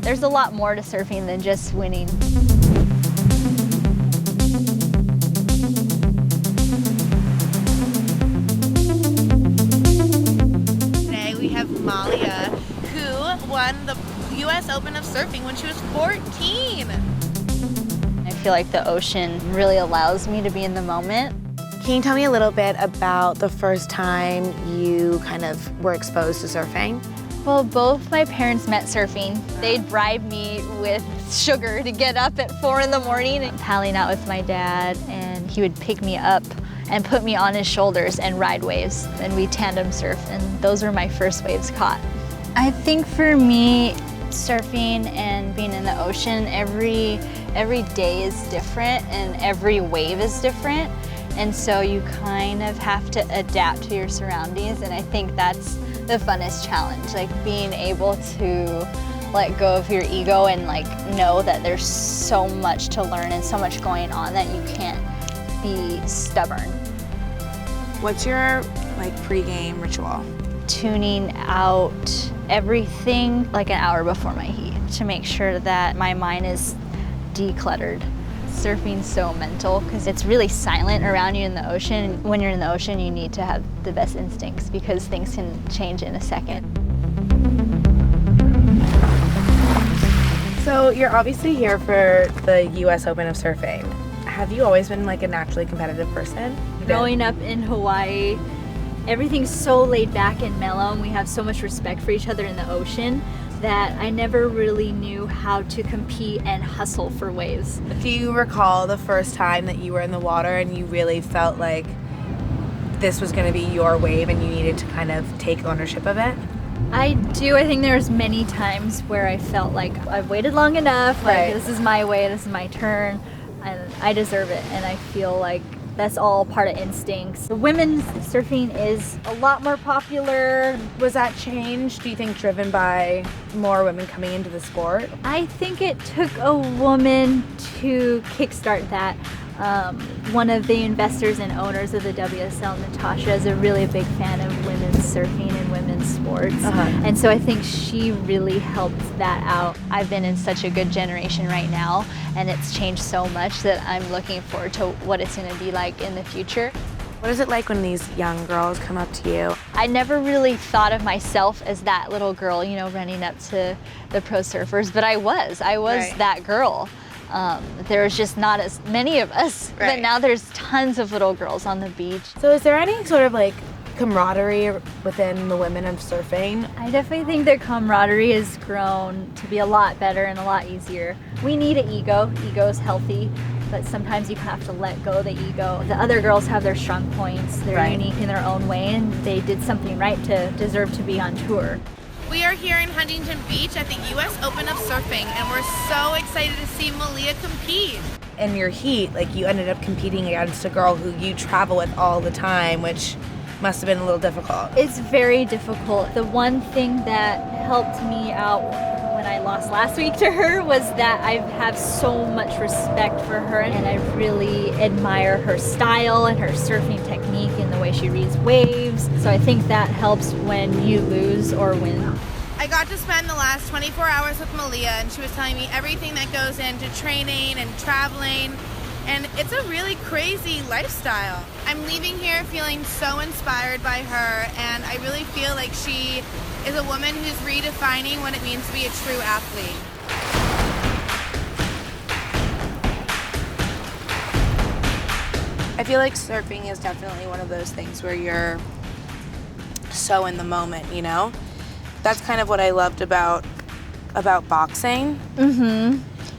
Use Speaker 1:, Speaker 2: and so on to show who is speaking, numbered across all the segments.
Speaker 1: there's a lot more to surfing than just winning.
Speaker 2: Today we have Malia, who won the U.S. Open of Surfing when she was 14.
Speaker 1: I feel like the ocean really allows me to be in the moment.
Speaker 3: Can you tell me a little bit about the first time you kind of were exposed to surfing?
Speaker 1: Well, both my parents met surfing. They'd bribe me with sugar to get up at 4 in the morning and paddling out with my dad, and he would pick me up and put me on his shoulders and ride waves, and we tandem surf, and those were my first waves caught. I think for me, surfing and being in the ocean, every day is different and every wave is different, and so you kind of have to adapt to your surroundings, and I think that's the funnest challenge, like being able to let go of your ego and like know that there's so much to learn and so much going on that you can't be stubborn.
Speaker 3: What's your pre-game ritual?
Speaker 1: Tuning out everything like an hour before my heat to make sure that my mind is decluttered. Surfing's so mental because it's really silent around you in the ocean. When you're in the ocean, you need to have the best instincts because things can change in a second.
Speaker 3: So you're obviously here for the U.S. Open of Surfing. Have you always been like a naturally competitive person?
Speaker 1: Growing up in Hawaii, everything's so laid back and mellow, and we have so much respect for each other in the ocean that I never really knew how to compete and hustle for waves.
Speaker 3: Do you recall the first time that you were in the water and you really felt like this was going to be your wave and you needed to kind of take ownership of it?
Speaker 1: I do. I think there's many times where I felt like I've waited long enough, like this is my way, this is my turn, and I deserve it, and I feel like that's all part of instincts. The women's surfing is a lot more popular.
Speaker 3: Was that change, do you think, driven by more women coming into the sport?
Speaker 1: I think it took a woman to kickstart that. One of the investors and owners of the WSL, Natasha, is a really big fan of women's surfing and women's sports. And so I think she really helped that out. I've been in such a good generation right now, and it's changed so much that I'm looking forward to what it's going to be like in the future.
Speaker 3: What is it like when these young girls come up to you?
Speaker 1: I never really thought of myself as that little girl, you know, running up to the pro surfers, but I was that girl. There was just not as many of us, but now there's tons of little girls on the beach.
Speaker 3: So is there any sort of like camaraderie within the women of surfing?
Speaker 1: I definitely think their camaraderie has grown to be a lot better and a lot easier. We need an ego. Ego is healthy, but sometimes you have to let go of the ego. The other girls have their strong points. They're unique in their own way, and they did something right to deserve to be on tour.
Speaker 2: We are here in Huntington Beach at the U.S. Open of Surfing, and we're so excited to see Malia compete.
Speaker 3: In your heat, like you ended up competing against a girl who you travel with all the time, which must have been a little difficult.
Speaker 1: It's very difficult. The one thing that helped me out when I lost last week to her was that I have so much respect for her, and I really admire her style and her surfing technique and the way she reads waves. So I think that helps when you lose or win.
Speaker 2: I got to spend the last 24 hours with Malia, and she was telling me everything that goes into training and traveling, and it's a really crazy lifestyle. I'm leaving here feeling so inspired by her, and I really feel like she is a woman who's redefining what it means to be a true athlete.
Speaker 3: I feel like surfing is definitely one of those things where you're so in the moment, you know? That's kind of what I loved about boxing.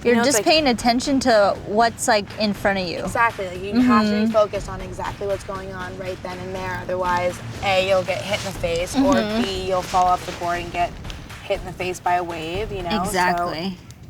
Speaker 1: You're just paying attention to what's like in front of you.
Speaker 3: Exactly. Like you have to be focused on exactly what's going on right then and there. Otherwise, A, you'll get hit in the face, or B, you'll fall off the board and get hit in the face by a wave, you know?
Speaker 1: Exactly.
Speaker 3: So